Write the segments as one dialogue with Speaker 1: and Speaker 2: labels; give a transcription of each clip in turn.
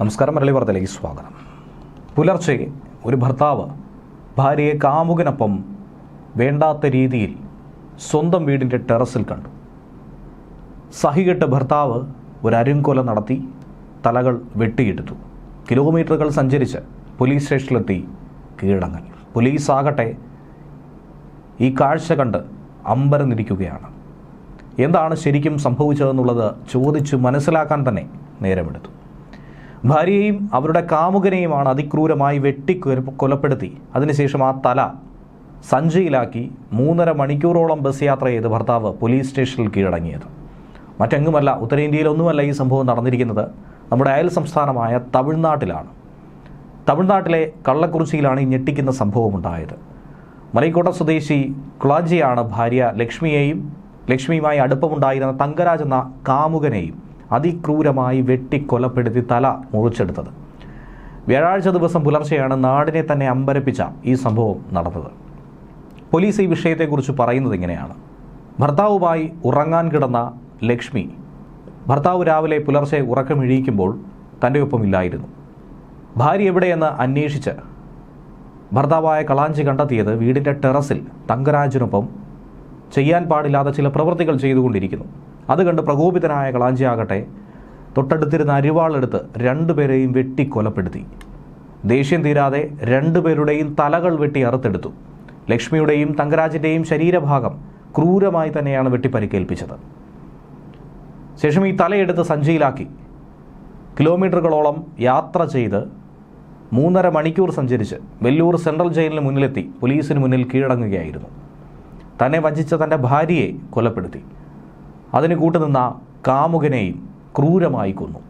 Speaker 1: നമസ്കാരം. മലയാളി വാർത്തയിലേക്ക് സ്വാഗതം. പുലർച്ചെ ഒരു ഭർത്താവ് ഭാര്യയെ കാമുകനൊപ്പം വേണ്ടാത്ത രീതിയിൽ സ്വന്തം വീടിൻ്റെ ടെറസിൽ കണ്ടു. സഹികെട്ട് ഭർത്താവ് ഒരു അരുംകൊല നടത്തി തലകൾ വെട്ടിയെടുത്തു. കിലോമീറ്ററുകൾ സഞ്ചരിച്ച് പോലീസ് സ്റ്റേഷനിലെത്തി കീഴടങ്ങൽ. പോലീസ് ആകട്ടെ ഈ കാഴ്ച കണ്ട് അമ്പരന്നിരിക്കുകയാണ്. എന്താണ് ശരിക്കും സംഭവിച്ചതെന്നുള്ളത് ചോദിച്ചു മനസ്സിലാക്കാൻ തന്നെ നേരമെടുത്തു. ഭാര്യയെയും അവരുടെ കാമുകനെയുമാണ് അതിക്രൂരമായി കൊലപ്പെടുത്തി അതിനുശേഷം ആ തല സഞ്ചിയിലാക്കി 3.5 മണിക്കൂറോളം ബസ് യാത്ര ചെയ്ത് ഭർത്താവ് പോലീസ് സ്റ്റേഷനിൽ കീഴടങ്ങിയത്. മറ്റെങ്ങുമല്ല, ഉത്തരേന്ത്യയിലൊന്നുമല്ല ഈ സംഭവം നടന്നിരിക്കുന്നത്. നമ്മുടെ അയൽ സംസ്ഥാനമായ തമിഴ്നാട്ടിലാണ്. തമിഴ്നാട്ടിലെ കള്ളക്കുറിച്ചിയിലാണ് ഈ ഞെട്ടിക്കുന്ന സംഭവം ഉണ്ടായത്. മലൈക്കോട്ട സ്വദേശി കുളാജിയാണ് ഭാര്യ ലക്ഷ്മിയുമായി അടുപ്പമുണ്ടായിരുന്ന തങ്കരാജ് എന്ന കാമുകനെയും അതിക്രൂരമായി വെട്ടിക്കൊലപ്പെടുത്തി തല മുറിച്ചെടുത്തത്. വ്യാഴാഴ്ച ദിവസം പുലർച്ചെയാണ് നാടിനെ തന്നെ അമ്പരപ്പിച്ച ഈ സംഭവം നടന്നത്. പോലീസ് ഈ വിഷയത്തെക്കുറിച്ച് പറയുന്നത് ഇങ്ങനെയാണ്. ഭർത്താവുമായി ഉറങ്ങാൻ കിടന്ന ലക്ഷ്മി ഭർത്താവ് രാവിലെ പുലർച്ചെ ഉറക്കമിഴിയിക്കുമ്പോൾ തൻ്റെ ഒപ്പമില്ലായിരുന്നു. ഭാര്യ എവിടെയെന്ന് അന്വേഷിച്ച് ഭർത്താവായ കളാഞ്ചി കണ്ടെത്തിയത് വീടിൻ്റെ ടെറസിൽ തങ്കരാജിനൊപ്പം ചെയ്യാൻ പാടില്ലാത്ത ചില പ്രവൃത്തികൾ ചെയ്തുകൊണ്ടിരിക്കുന്നു. അത് കണ്ട് പ്രകോപിതനായ കളാഞ്ചിയാകട്ടെ തൊട്ടടുത്തിരുന്ന അരിവാളെടുത്ത് 2 പേരെയും വെട്ടിക്കൊലപ്പെടുത്തി. ദേഷ്യം തീരാതെ 2 പേരുടെയും തലകൾ വെട്ടി അറുത്തെടുത്തു. ലക്ഷ്മിയുടെയും തങ്കരാജിൻ്റെയും ശരീരഭാഗം ക്രൂരമായി തന്നെയാണ് വെട്ടിപ്പരിക്കേൽപ്പിച്ചത്. ശേഷം ഈ തലയെടുത്ത് സഞ്ചിയിലാക്കി കിലോമീറ്ററുകളോളം യാത്ര ചെയ്ത് 3.5 മണിക്കൂർ സഞ്ചരിച്ച് വെല്ലൂർ സെൻട്രൽ ജയിലിന് മുന്നിലെത്തി പോലീസിന് മുന്നിൽ കീഴടങ്ങുകയായിരുന്നു. തന്നെ വഞ്ചിച്ച തൻ്റെ ഭാര്യയെ കൊലപ്പെടുത്തി. അതിന് കൂട്ടുനിന്ന കാമുകനെയും ക്രൂരമായി കൊന്നു.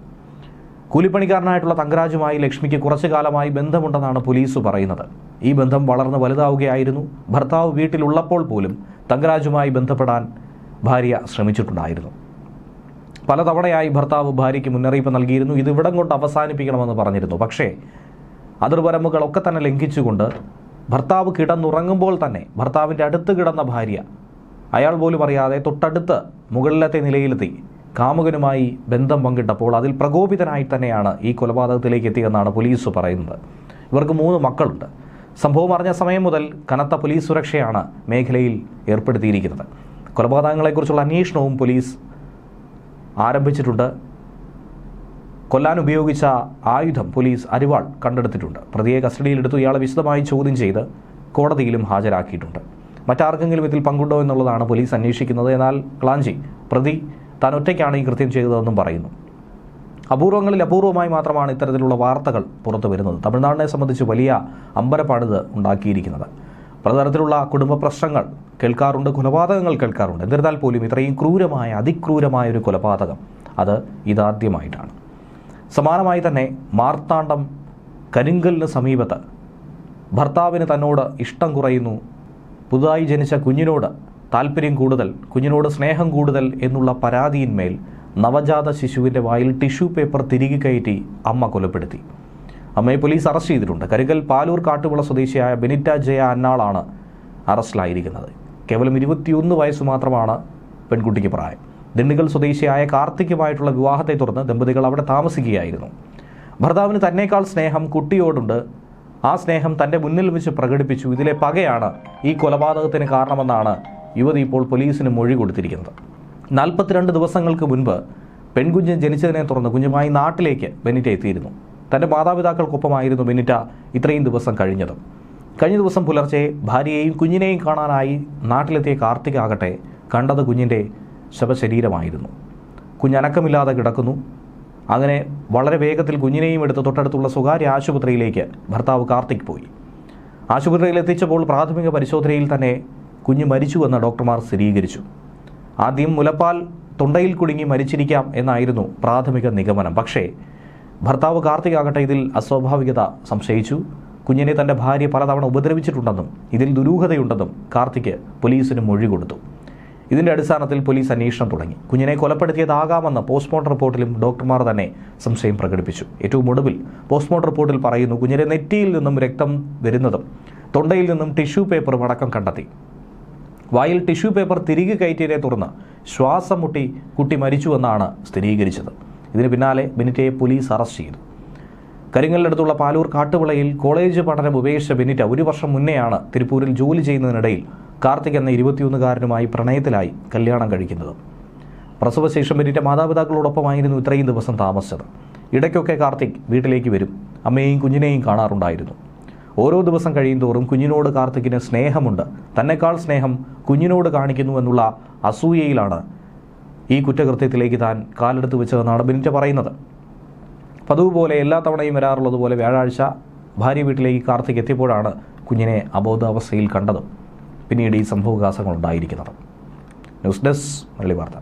Speaker 1: കൂലിപ്പണിക്കാരനായിട്ടുള്ള തങ്കരാജുമായി ലക്ഷ്മിക്ക് കുറച്ചു കാലമായി ബന്ധമുണ്ടെന്നാണ് പോലീസ് പറയുന്നത്. ഈ ബന്ധം വളർന്ന് വലുതാവുകയായിരുന്നു. ഭർത്താവ് വീട്ടിലുള്ളപ്പോൾ പോലും തങ്കരാജുമായി ബന്ധപ്പെടാൻ ഭാര്യ ശ്രമിച്ചിട്ടുണ്ടായിരുന്നു. പലതവണയായി ഭർത്താവ് ഭാര്യയ്ക്ക് മുന്നറിയിപ്പ് നൽകിയിരുന്നു. ഇതിവിടം കൊണ്ട് അവസാനിപ്പിക്കണമെന്ന് പറഞ്ഞിരുന്നു. പക്ഷേ അതിർവരമ്പുകളൊക്കെ തന്നെ ലംഘിച്ചുകൊണ്ട് ഭർത്താവ് കിടന്നുറങ്ങുമ്പോൾ തന്നെ ഭർത്താവിൻ്റെ അടുത്ത് കിടന്ന ഭാര്യ അയാൾ പോലും അറിയാതെ തൊട്ടടുത്ത് മുകളിലത്തെ നിലയിലെത്തി കാമുകനുമായി ബന്ധം പങ്കിട്ടപ്പോൾ അതിൽ പ്രകോപിതനായി തന്നെയാണ് ഈ കൊലപാതകത്തിലേക്ക് എത്തിയെന്നാണ് പോലീസ് പറയുന്നത്. ഇവർക്ക് 3 മക്കളുണ്ട്. സംഭവം അറിഞ്ഞ സമയം മുതൽ കനത്ത പോലീസ് സുരക്ഷയാണ് മേഖലയിൽ ഏർപ്പെടുത്തിയിരിക്കുന്നത്. കൊലപാതകങ്ങളെക്കുറിച്ചുള്ള അന്വേഷണവും പോലീസ് ആരംഭിച്ചിട്ടുണ്ട്. കൊല്ലാൻ ഉപയോഗിച്ച ആയുധം പോലീസ് അരിവാൾ കണ്ടെടുത്തിട്ടുണ്ട്. പ്രതിയെ കസ്റ്റഡിയിലെടുത്തു. ഇയാളെ വിശദമായി ചോദ്യം ചെയ്ത് കോടതിയിലും ഹാജരാക്കിയിട്ടുണ്ട്. മറ്റാർക്കെങ്കിലും ഇതിൽ പങ്കുണ്ടോ എന്നുള്ളതാണ് പോലീസ് അന്വേഷിക്കുന്നത്. എന്നാൽ കളാഞ്ചി പ്രതി താൻ ഒറ്റയ്ക്കാണ് ഈ കൃത്യം ചെയ്തതെന്നും പറയുന്നു. അപൂർവങ്ങളിൽ അപൂർവമായി മാത്രമാണ് ഇത്തരത്തിലുള്ള വാർത്തകൾ പുറത്തു വരുന്നത്. തമിഴ്നാടിനെ സംബന്ധിച്ച് വലിയ അമ്പരപ്പാണിത് ഉണ്ടാക്കിയിരിക്കുന്നത്. പലതരത്തിലുള്ള കുടുംബ പ്രശ്നങ്ങൾ കേൾക്കാറുണ്ട്, കൊലപാതകങ്ങൾ കേൾക്കാറുണ്ട്. എന്നിരുന്നാൽ പോലും ഇത്രയും അതിക്രൂരമായ ഒരു കൊലപാതകം അത് ഇതാദ്യമായിട്ടാണ്. സമാനമായി തന്നെ മാർത്താണ്ഡം കരിങ്കലിന് സമീപത്ത് ഭർത്താവിന് തന്നോട് ഇഷ്ടം കുറയുന്നു, പുതുതായി ജനിച്ച കുഞ്ഞിനോട് താല്പര്യം കൂടുതൽ, കുഞ്ഞിനോട് സ്നേഹം കൂടുതൽ എന്നുള്ള പരാതിയിന്മേൽ നവജാത ശിശുവിൻ്റെ വായിൽ ടിഷ്യൂ പേപ്പർ തിരികെ കയറ്റി അമ്മ കൊലപ്പെടുത്തി. അമ്മയെ പോലീസ് അറസ്റ്റ് ചെയ്തിട്ടുണ്ട്. കരിങ്കൽ പാലൂർ കാട്ടുവിള സ്വദേശിയായ ബെനിറ്റ ജയ അന്നാളാണ് അറസ്റ്റിലായിരിക്കുന്നത്. കേവലം 21 വയസ്സ് മാത്രമാണ് പെൺകുട്ടിക്ക് പ്രായം. ദിണ്ടിഗൽ സ്വദേശിയായ കാർത്തിക്കുമായിട്ടുള്ള വിവാഹത്തെ തുടർന്ന് ദമ്പതികൾ അവിടെ താമസിക്കുകയായിരുന്നു. ഭർത്താവിന് തന്നേക്കാൾ സ്നേഹം കുട്ടിയോടുണ്ട്. ആ സ്നേഹം തൻ്റെ മുന്നിൽ വെച്ച് പ്രകടിപ്പിച്ചു. ഇതിലെ പകയാണ് ഈ കൊലപാതകത്തിന് കാരണമെന്നാണ് യുവതി ഇപ്പോൾ പോലീസിന് മൊഴി കൊടുത്തിരിക്കുന്നത്. 42 ദിവസങ്ങൾക്ക് മുൻപ് പെൺകുഞ്ഞ് ജനിച്ചതിനെ തുടർന്ന് കുഞ്ഞുമായി നാട്ടിലേക്ക് ബെനിറ്റ എത്തിയിരുന്നു. തൻ്റെ മാതാപിതാക്കൾക്കൊപ്പമായിരുന്നു ബെനിറ്റ ഇത്രയും ദിവസം കഴിഞ്ഞതും. കഴിഞ്ഞ ദിവസം പുലർച്ചെ ഭാര്യയെയും കുഞ്ഞിനെയും കാണാനായി നാട്ടിലെത്തിയ കാർത്തികാകട്ടെ കണ്ടത് കുഞ്ഞിൻ്റെ ശവശരീരമായിരുന്നു. കുഞ്ഞനക്കമില്ലാതെ കിടക്കുന്നു. അങ്ങനെ വളരെ വേഗത്തിൽ കുഞ്ഞിനെയും എടുത്ത് തൊട്ടടുത്തുള്ള സ്വകാര്യ ആശുപത്രിയിലേക്ക് ഭർത്താവ് കാർത്തിക് പോയി. ആശുപത്രിയിൽ എത്തിച്ചപ്പോൾ പ്രാഥമിക പരിശോധനയിൽ തന്നെ കുഞ്ഞ് മരിച്ചുവെന്ന് ഡോക്ടർമാർ സ്ഥിരീകരിച്ചു. ആദ്യം മുലപ്പാൽ തൊണ്ടയിൽ കുടുങ്ങി മരിച്ചിരിക്കാം എന്നായിരുന്നു പ്രാഥമിക നിഗമനം. പക്ഷേ ഭർത്താവ് കാർത്തിക് ആകട്ടെ ഇതിൽ അസ്വാഭാവികത സംശയിച്ചു. കുഞ്ഞിനെ തൻ്റെ ഭാര്യ പലതവണ ഉപദ്രവിച്ചിട്ടുണ്ടെന്നും ഇതിൽ ദുരൂഹതയുണ്ടെന്നും കാർത്തിക് പോലീസിന് മൊഴി കൊടുത്തു. ഇതിൻ്റെ അടിസ്ഥാനത്തിൽ പോലീസ് അന്വേഷണം തുടങ്ങി. കുഞ്ഞിനെ കൊലപ്പെടുത്തിയതാകാമെന്ന് പോസ്റ്റ്മോർട്ടം റിപ്പോർട്ടിലും ഡോക്ടർമാർ തന്നെ സംശയം പ്രകടിപ്പിച്ചു. ഏറ്റവും ഒടുവിൽ പോസ്റ്റ്മോർട്ടം റിപ്പോർട്ടിൽ പറയുന്നു, കുഞ്ഞിൻ്റെ നെറ്റിയിൽ നിന്നും രക്തം വരുന്നതും തൊണ്ടയിൽ നിന്നും ടിഷ്യൂ പേപ്പറും അടക്കം കണ്ടെത്തി. വായിൽ ടിഷ്യൂ പേപ്പർ തിരികെ കയറ്റിയതിനെ തുടർന്ന് ശ്വാസം മുട്ടി കുട്ടി മരിച്ചുവെന്നാണ് സ്ഥിരീകരിച്ചത്. ഇതിന് പിന്നാലെ ബെനിറ്റയെ പോലീസ് അറസ്റ്റ് ചെയ്തു. കരിങ്ങലിനടുത്തുള്ള പാലൂർ കാട്ടുവിളയിൽ കോളേജ് പഠനം ഉപേക്ഷിച്ച ബെന്നിറ്റ 1 വർഷം മുന്നെയാണ് തിരുപ്പൂരിൽ ജോലി ചെയ്യുന്നതിനിടയിൽ കാർത്തിക് എന്ന 21-കാരനുമായി പ്രണയത്തിലായി കല്യാണം കഴിക്കുന്നത്. പ്രസവശേഷം ബെന്നിറ്റ മാതാപിതാക്കളോടൊപ്പമായിരുന്നു ഇത്രയും ദിവസം താമസിച്ചത്. ഇടയ്ക്കൊക്കെ കാർത്തിക് വീട്ടിലേക്ക് വരും. അമ്മയെയും കുഞ്ഞിനെയും കാണാറുണ്ടായിരുന്നു. ഓരോ ദിവസം കഴിയുന്തോറും കുഞ്ഞിനോട് കാർത്തിക്കിന് സ്നേഹമുണ്ട്, തന്നെക്കാൾ സ്നേഹം കുഞ്ഞിനോട് കാണിക്കുന്നുവെന്നുള്ള അസൂയയിലാണ് ഈ കുറ്റകൃത്യത്തിലേക്ക് താൻ കാലെടുത്ത് വെച്ചതെന്നാണ് ബെന്നിറ്റ പറയുന്നത്. പതിവ് പോലെ എല്ലാ തവണയും വരാറുള്ളതുപോലെ വ്യാഴാഴ്ച ഭാര്യ വീട്ടിലേക്ക് കാർത്തിക് എത്തിയപ്പോഴാണ് കുഞ്ഞിനെ അബോധാവസ്ഥയിൽ കണ്ടതും പിന്നീട് ഈ സംഭവവികാസങ്ങൾ ഉണ്ടായിരിക്കുന്നത്. ന്യൂസ് ഡെസ്ക് മലയാളി വാർത്ത.